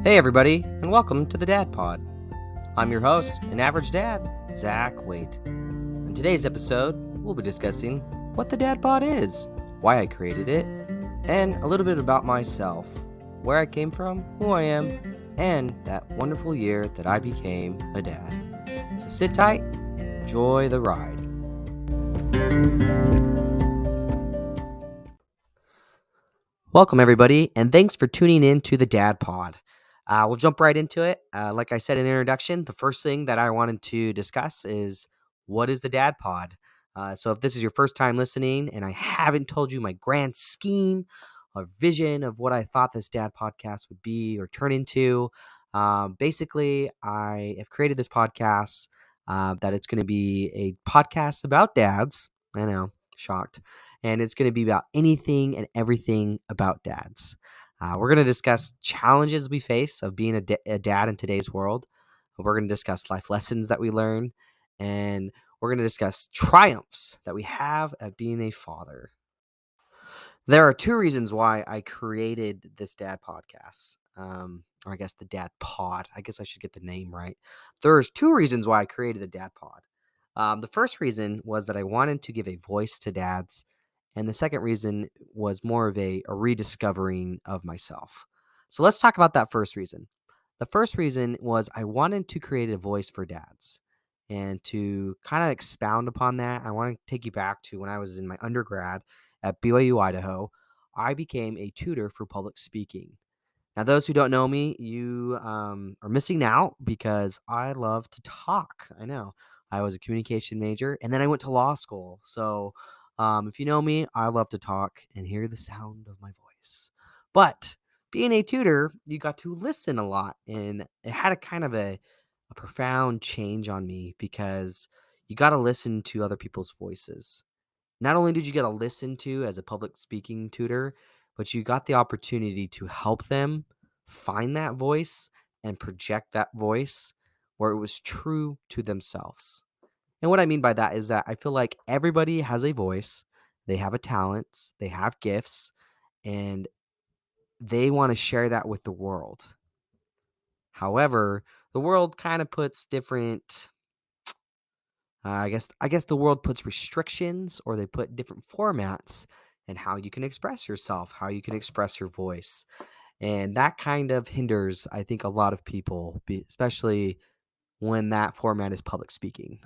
Hey everybody, and welcome to the Dad Pod. I'm your host, an average dad, Zach Waite. In today's episode, we'll be discussing what the Dad Pod is, why I created it, and a little bit about myself, where I came from, who I am, and that wonderful year that I became a dad. So sit tight, enjoy the ride. Welcome everybody, and thanks for tuning in to the Dad Pod. We'll jump right into it. Like I said in the introduction, the first thing that I wanted to discuss is what is the Dad Pod? So if this is your first time listening and I haven't told you my grand scheme or vision of what I thought this Dad Podcast would be or turn into, basically I have created this podcast that it's going to be a podcast about dads. I know, shocked. And it's going to be about anything and everything about dads. We're going to discuss challenges we face of being a dad in today's world. We're going to discuss life lessons that we learn, and we're going to discuss triumphs that we have of being a father. There are two reasons why I created this dad podcast, or I guess the dad pod. I guess I should get the name right. There's two reasons why I created the dad pod. The first reason was that I wanted to give a voice to dads, and the second reason was more of a rediscovering of myself. So let's talk about that first reason. The first reason was I wanted to create a voice for dads. And to kind of expound upon that, I want to take you back to when I was in my undergrad at BYU, Idaho. I became a tutor for public speaking. Now, those who don't know me, you are missing out because I love to talk. I know. I was a communication major, and then I went to law school. So if you know me, I love to talk and hear the sound of my voice. But being a tutor, you got to listen a lot, and it had a kind of a profound change on me because you got to listen to other people's voices. Not only did you get to listen to as a public speaking tutor, but you got the opportunity to help them find that voice and project that voice where it was true to themselves. And what I mean by that is that I feel like everybody has a voice, they have a talent, they have gifts, and they want to share that with the world. However, the world kind of puts different I guess the world puts restrictions, or they put different formats and how you can express yourself, how you can express your voice. And that kind of hinders, I think, a lot of people, especially when that format is public speaking.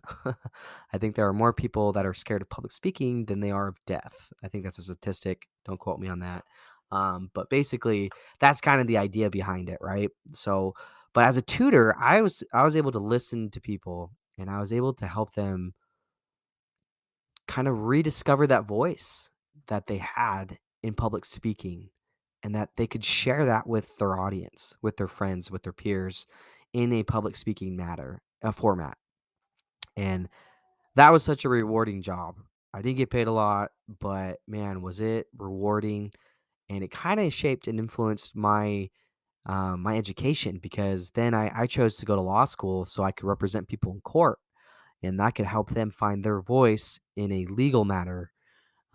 I think there are more people that are scared of public speaking than they are of death. I think that's a statistic. Don't quote me on that. But basically, that's kind of the idea behind it, right? So, but as a tutor, I was able to listen to people, and I was able to help them kind of rediscover that voice that they had in public speaking, and that they could share that with their audience, with their friends, with their peers in a public speaking format. And that was such a rewarding job. I didn't get paid a lot, but man, was it rewarding. And it kind of shaped and influenced my education, because then I chose to go to law school so I could represent people in court, and that could help them find their voice in a legal matter.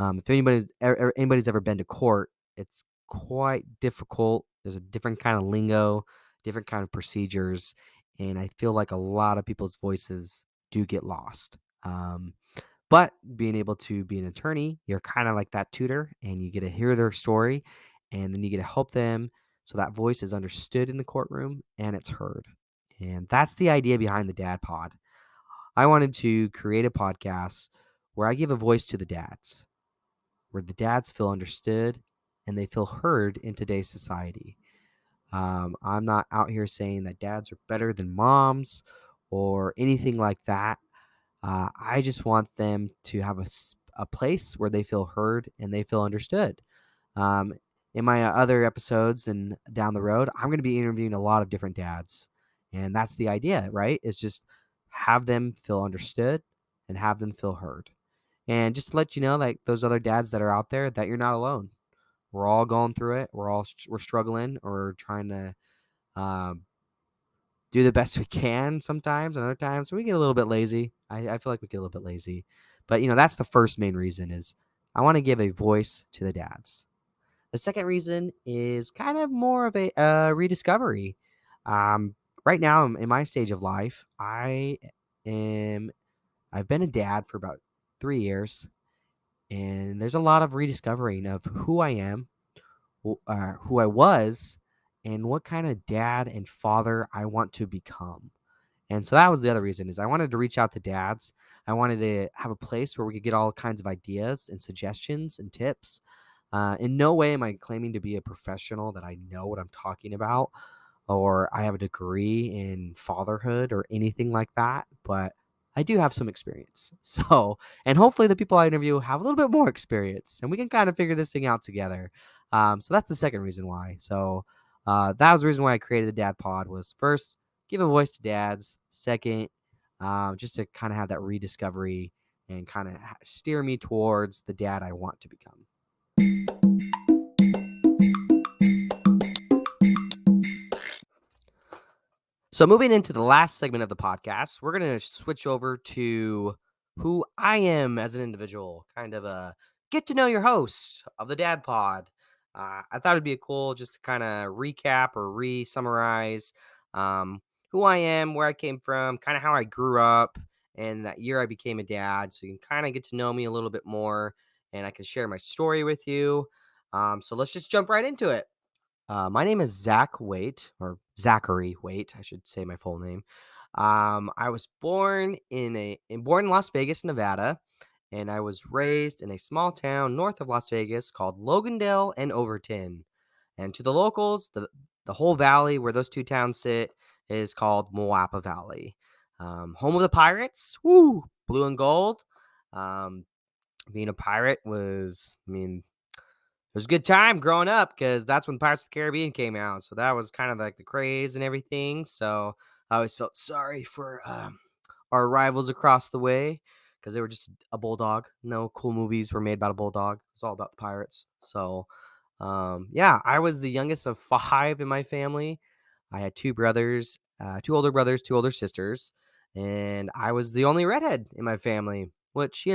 If anybody's ever been to court, it's quite difficult. There's a different kind of lingo, different kind of procedures, and I feel like a lot of people's voices do get lost. But being able to be an attorney, you're kind of like that tutor, and you get to hear their story, and then you get to help them so that voice is understood in the courtroom and it's heard. And that's the idea behind the Dad Pod. I wanted to create a podcast where I give a voice to the dads, where the dads feel understood and they feel heard in today's society. I'm not out here saying that dads are better than moms or anything like that. I just want them to have a place where they feel heard and they feel understood. Um, in my other episodes and down the road, I'm going to be interviewing a lot of different dads. And that's the idea, right? It's just have them feel understood and have them feel heard. And just to let you know, like those other dads that are out there, that you're not alone. We're all going through it. We're struggling, or trying to um, do the best we can sometimes, and other times we get a little bit lazy. I feel like we get a little bit lazy. But, that's the first main reason is I want to give a voice to the dads. The second reason is kind of more of a rediscovery. Um, right now in my stage of life, am I've been a dad for about 3 years, and there's a lot of rediscovering of who I am, who I was, and what kind of dad and father I want to become. And so that was the other reason is I wanted to reach out to dads. I wanted to have a place where we could get all kinds of ideas and suggestions and tips. In no way am I claiming to be a professional that I know what I'm talking about or I have a degree in fatherhood or anything like that, but I do have some experience. So, and hopefully the people I interview have a little bit more experience and we can kind of figure this thing out together. So that's the second reason why. So, that was the reason why I created the Dad Pod was first, give a voice to dads. Second, just to kind of have that rediscovery and kind of steer me towards the dad I want to become. So, moving into the last segment of the podcast, we're going to switch over to who I am as an individual, kind of a get to know your host of the Dad Pod. I thought it'd be cool just to kind of recap or summarize who I am, where I came from, kind of how I grew up, and that year I became a dad. So, you can kind of get to know me a little bit more and I can share my story with you. So, let's just jump right into it. My name is Zach Waite, or Zachary Waite, I should say my full name. I was born in Las Vegas, Nevada, and I was raised in a small town north of Las Vegas called Logandale and Overton. And to the locals, the whole valley where those two towns sit is called Moapa Valley. Home of the pirates, woo, blue and gold. Um, Being a pirate it was a good time growing up because that's when Pirates of the Caribbean came out. So that was kind of like the craze and everything. So I always felt sorry for our rivals across the way because they were just a bulldog. No cool movies were made about a bulldog. It's all about the pirates. So yeah, I was the youngest of five in my family. I had two brothers, two older brothers, two older sisters, and I was the only redhead in my family, which,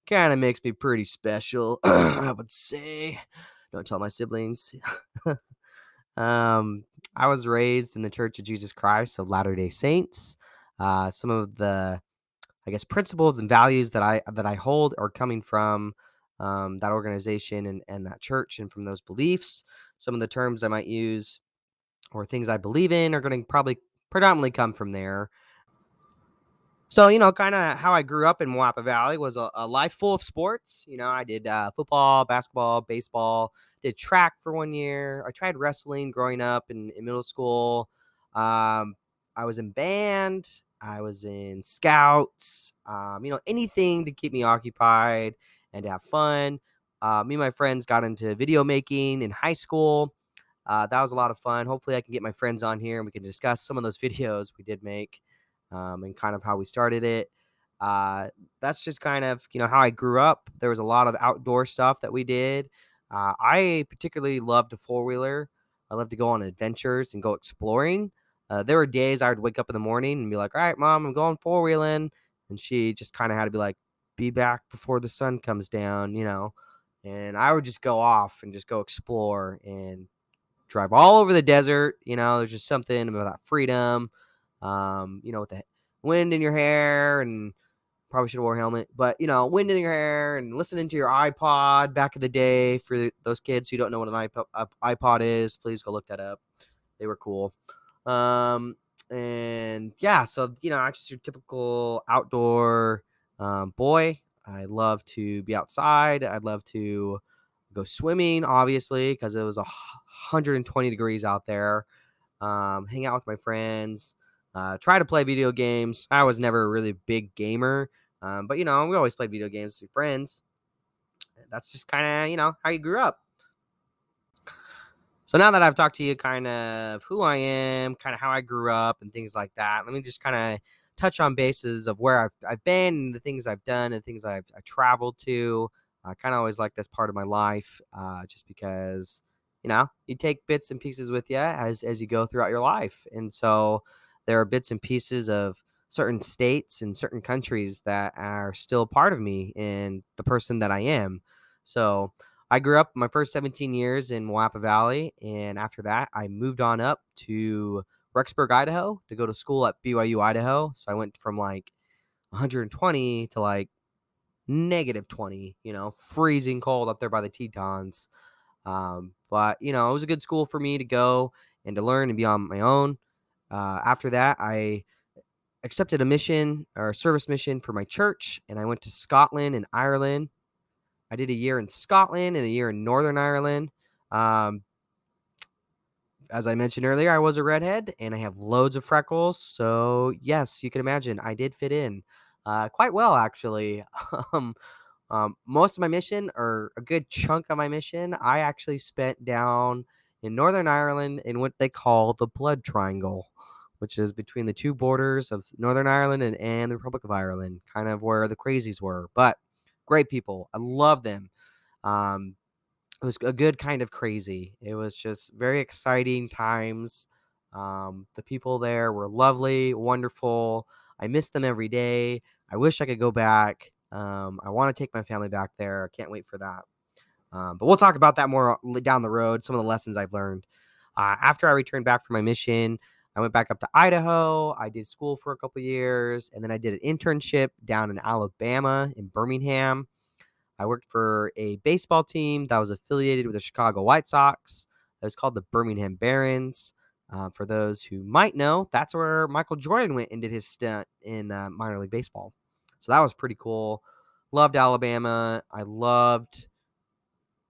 kind of makes me pretty special, I would say. Don't tell my siblings. um, I was raised in the Church of Jesus Christ of Latter-day Saints. Some of the, I guess, principles and values that I hold are coming from that organization and that church and from those beliefs. Some of the terms I might use or things I believe in are going to probably predominantly come from there. So, kind of how I grew up in Moapa Valley was a life full of sports. I did football, basketball, baseball, did track for 1 year. I tried wrestling growing up in middle school. I was in band. I was in scouts, anything to keep me occupied and to have fun. Me and my friends got into video making in high school. That was a lot of fun. Hopefully, I can get my friends on here and we can discuss some of those videos we did make and kind of how we started it. Uh, that's just kind of how I grew up. There was a lot of outdoor stuff that we did. I particularly loved a four wheeler. I love to go on adventures and go exploring. There were days I would wake up in the morning and be like, "All right, mom, I'm going four wheeling," and she just kind of had to be like, "Be back before the sun comes down." And I would just go off and just go explore and drive all over the desert. There's just something about that freedom, with the wind in your hair and probably should have wore a helmet, but wind in your hair and listening to your iPod back in the day. For those kids who don't know what an iPod is, please go look that up. They were cool. And yeah, so, I'm just your typical outdoor boy. I love to be outside. I'd love to go swimming, obviously, because it was 120 degrees out there. Hang out with my friends, try to play video games. I was never a really big gamer, but we always played video games with friends. That's just kind of how you grew up. So now that I've talked to you kind of who I am, kind of how I grew up and things like that, let me just kind of touch on bases of where I've been and the things I've done and things I traveled to. I kind of always like this part of my life just because, you take bits and pieces with you as you go throughout your life. And so there are bits and pieces of certain states and certain countries that are still part of me and the person that I am. So I grew up my first 17 years in Moapa Valley, and after that, I moved on up to Rexburg, Idaho, to go to school at BYU, Idaho. So I went from like 120 to like -20, freezing cold up there by the Tetons. But, it was a good school for me to go and to learn and be on my own. After that, I accepted a mission or a service mission for my church, and I went to Scotland and Ireland. I did a year in Scotland and a year in Northern Ireland. Um, as I mentioned earlier, I was a redhead and I have loads of freckles. So, yes, you can imagine I did fit in quite well, actually. um, most of my mission, or a good chunk of my mission, I actually spent down in Northern Ireland in what they call the Blood Triangle, which is between the two borders of Northern Ireland and the Republic of Ireland, kind of where the crazies were. But great people. I love them. Um, it was a good kind of crazy. It was just very exciting times. The people there were lovely, wonderful. I miss them every day. I wish I could go back. I want to take my family back there. I can't wait for that. But we'll talk about that more down the road, some of the lessons I've learned. After I returned back from my mission, I went back up to Idaho. I did school for a couple years, and then I did an internship down in Alabama in Birmingham. I worked for a baseball team that was affiliated with the Chicago White Sox. It was called the Birmingham Barons. For those who might know, that's where Michael Jordan went and did his stint in minor league baseball. So that was pretty cool. Loved Alabama. I loved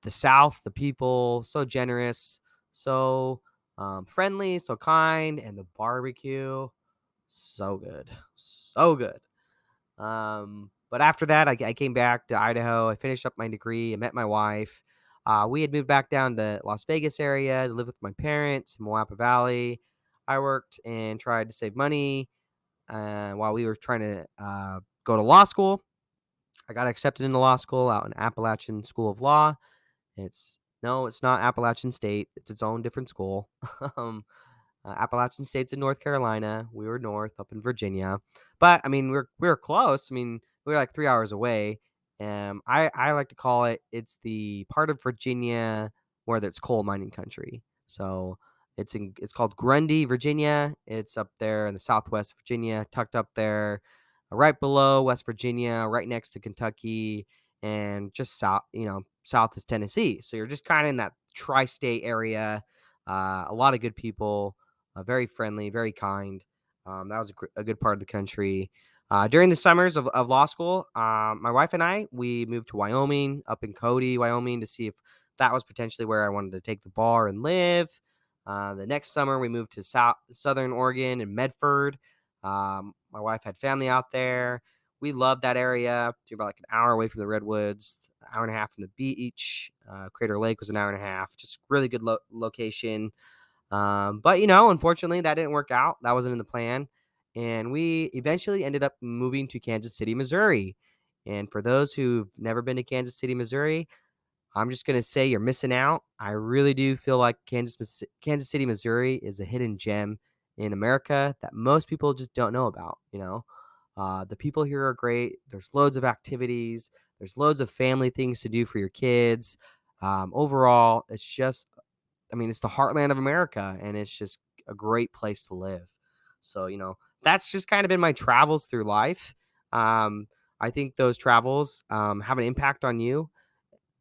the South, the people, so generous, so friendly, so kind, and the barbecue, so good. So good. But after that, I came back to Idaho. I finished up my degree. I met my wife. We had moved back down to Las Vegas area to live with my parents in Moapa Valley. I worked and tried to save money while we were trying to go to law school. I got accepted into law school out in Appalachian School of Law. It's not Appalachian State. It's its own different school. um, Appalachian State's in North Carolina. We were north up in Virginia, but I mean we were close. I mean we were like 3 hours away. I like to call it's the part of Virginia where there's coal mining country. So it's called Grundy, Virginia. It's up there in the southwest Virginia, tucked up there, right below West Virginia, right next to Kentucky, and just south is Tennessee. So you're just kind of in that tri-state area. A lot of good people, very friendly, very kind. That was a good part of the country. During the summers of law school, my wife and I, we moved to Wyoming, up in Cody, Wyoming, to see if that was potentially where I wanted to take the bar and live. The next summer, we moved to Southern Oregon and Medford. My wife had family out there. We loved that area. You're about like an hour away from the redwoods, an hour and a half from the beach. Crater Lake was an hour and a half. Just really good location. But unfortunately, that didn't work out. That wasn't in the plan, and we eventually ended up moving to Kansas City, Missouri. And for those who've never been to Kansas City, Missouri, I'm just gonna say you're missing out. I really do feel like Kansas City, Missouri is a hidden gem in America that most people just don't know about. The people here are great. There's loads of activities. There's loads of family things to do for your kids. Overall, it's the heartland of America, and it's just a great place to live. So, that's just kind of been my travels through life. Um, I think those travels have an impact on you.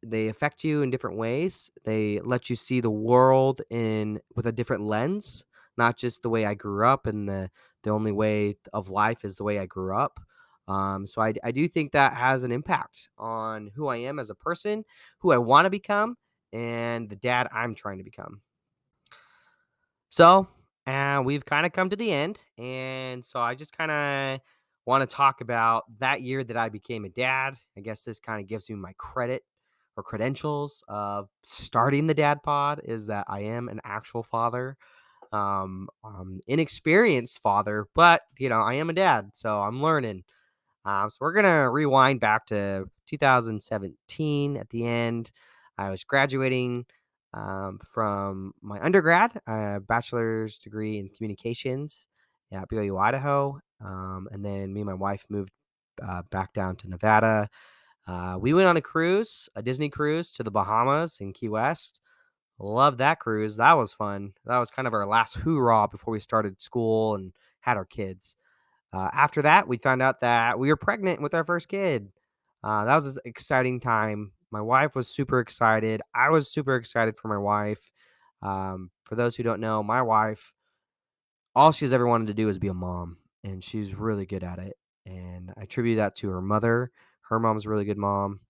They affect you in different ways. They let you see the world with a different lens, not just the way I grew up, and the only way of life is the way I grew up. So I do think that has an impact on who I am as a person, who I want to become, and the dad I'm trying to become. So, we've kind of come to the end. And so I just kind of want to talk about that year that I became a dad. I guess this kind of gives me my credit or credentials of starting the dad pod, is that I am an actual father, inexperienced father, but I am a dad. So I'm learning. So we're going to rewind back to 2017 at the end. I was graduating from my undergrad, bachelor's degree in communications at BYU, Idaho. And then me and my wife moved back down to Nevada. We went on a cruise, a Disney cruise to the Bahamas in Key West. Love that cruise. That was fun. That was kind of our last hoorah before we started school and had our kids. After that, we found out that we were pregnant with our first kid. That was an exciting time. My wife was super excited. I was super excited for my wife. For those who don't know, my wife, all she's ever wanted to do is be a mom, and she's really good at it. And I attribute that to her mother. Her mom's a really good mom.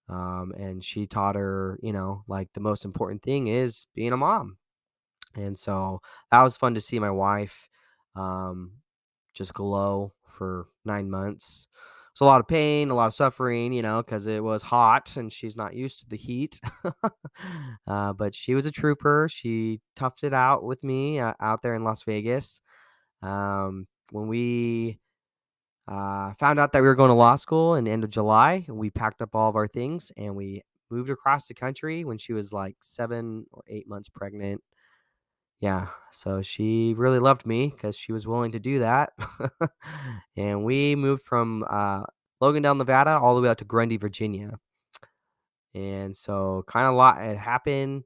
And she taught her, like the most important thing is being a mom. And so that was fun to see my wife um, just glow for 9 months. It was a lot of pain, a lot of suffering, because it was hot and she's not used to the heat. But she was a trooper. She toughed it out with me out there in Las Vegas. When we found out that we were going to law school in the end of July, we packed up all of our things and we moved across the country when she was like 7 or 8 months pregnant. Yeah, so she really loved me because she was willing to do that. And we moved from Logandale, Nevada, all the way out to Grundy, Virginia. And so, kind of a lot had happened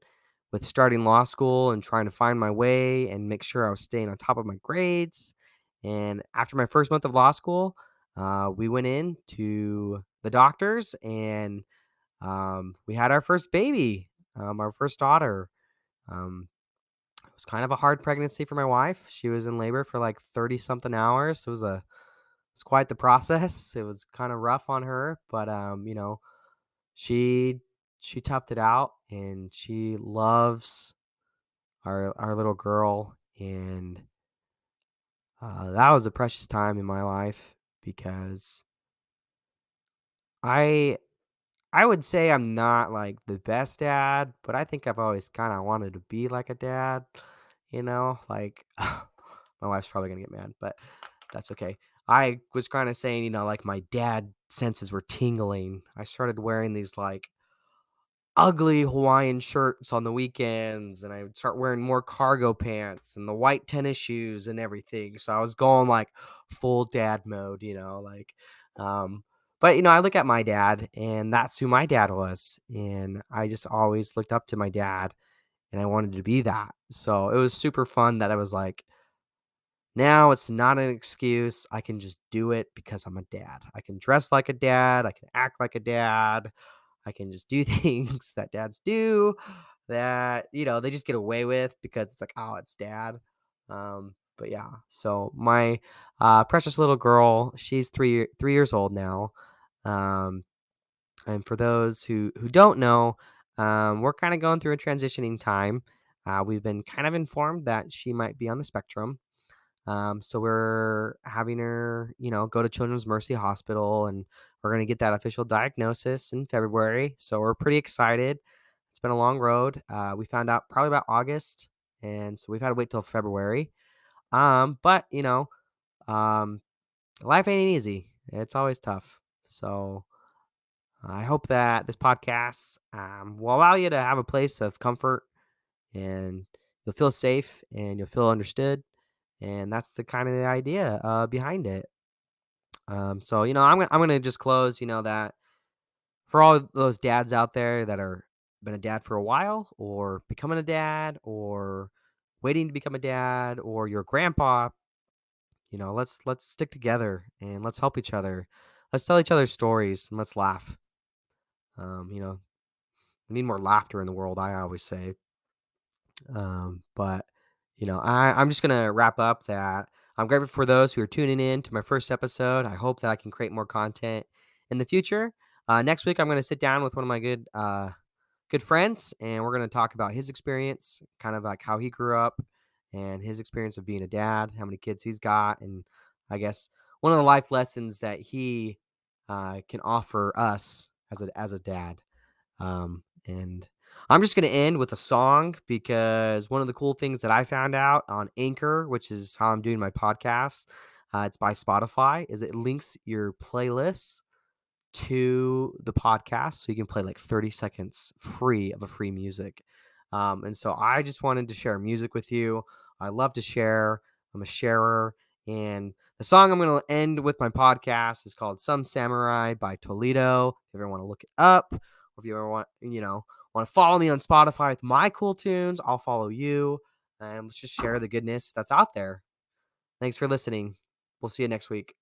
with starting law school and trying to find my way and make sure I was staying on top of my grades. And after my first month of law school, we went in to the doctors and we had our first baby, our first daughter. Um, it was kind of a hard pregnancy for my wife. She was in labor for like 30 something hours. It's quite the process. It was kind of rough on her, but she she toughed it out and she loves our little girl. And that was a precious time in my life because I I would say I'm not like the best dad, but I think I've always kind of wanted to be like a dad, like my wife's probably gonna get mad, but that's okay. I was kind of saying, like my dad senses were tingling. I started wearing these like ugly Hawaiian shirts on the weekends, and I would start wearing more cargo pants and the white tennis shoes and everything. So I was going like full dad mode, um, but I look at my dad and that's who my dad was. And I just always looked up to my dad and I wanted to be that. So it was super fun that I was like, now it's not an excuse. I can just do it because I'm a dad. I can dress like a dad. I can act like a dad. I can just do things that dads do that, they just get away with because it's like, oh, it's dad. But yeah, so my precious little girl, she's 3 years old now. Um, and for those who don't know, we're kind of going through a transitioning time. We've been kind of informed that she might be on the spectrum. So we're having her, go to Children's Mercy Hospital, and we're going to get that official diagnosis in February. So we're pretty excited. It's been a long road. We found out probably about August, and so we've had to wait till February. But um, life ain't easy. It's always tough. So I hope that this podcast will allow you to have a place of comfort, and you'll feel safe and you'll feel understood. And that's the kind of the idea behind it. So I'm gonna just close. That for all those dads out there that are been a dad for a while, or becoming a dad, or waiting to become a dad, or your grandpa. Let's stick together and let's help each other. Let's tell each other stories and let's laugh. We need more laughter in the world. I always say. But I'm just gonna wrap up that I'm grateful for those who are tuning in to my first episode. I hope that I can create more content in the future. Next week, I'm gonna sit down with one of my good friends, and we're gonna talk about his experience, kind of like how he grew up, and his experience of being a dad, how many kids he's got, and I guess one of the life lessons that he can offer us as a dad. And I'm just going to end with a song because one of the cool things that I found out on Anchor, which is how I'm doing my podcast, it's by Spotify, is it links your playlists to the podcast. So you can play like 30 seconds free of a free music. And so I just wanted to share music with you. I love to share. I'm a sharer. And the song I'm going to end with my podcast is called Some Samurai by Toledo. If you ever want to look it up, or if you ever want Want to follow me on Spotify with my cool tunes? I'll follow you. And let's just share the goodness that's out there. Thanks for listening. We'll see you next week.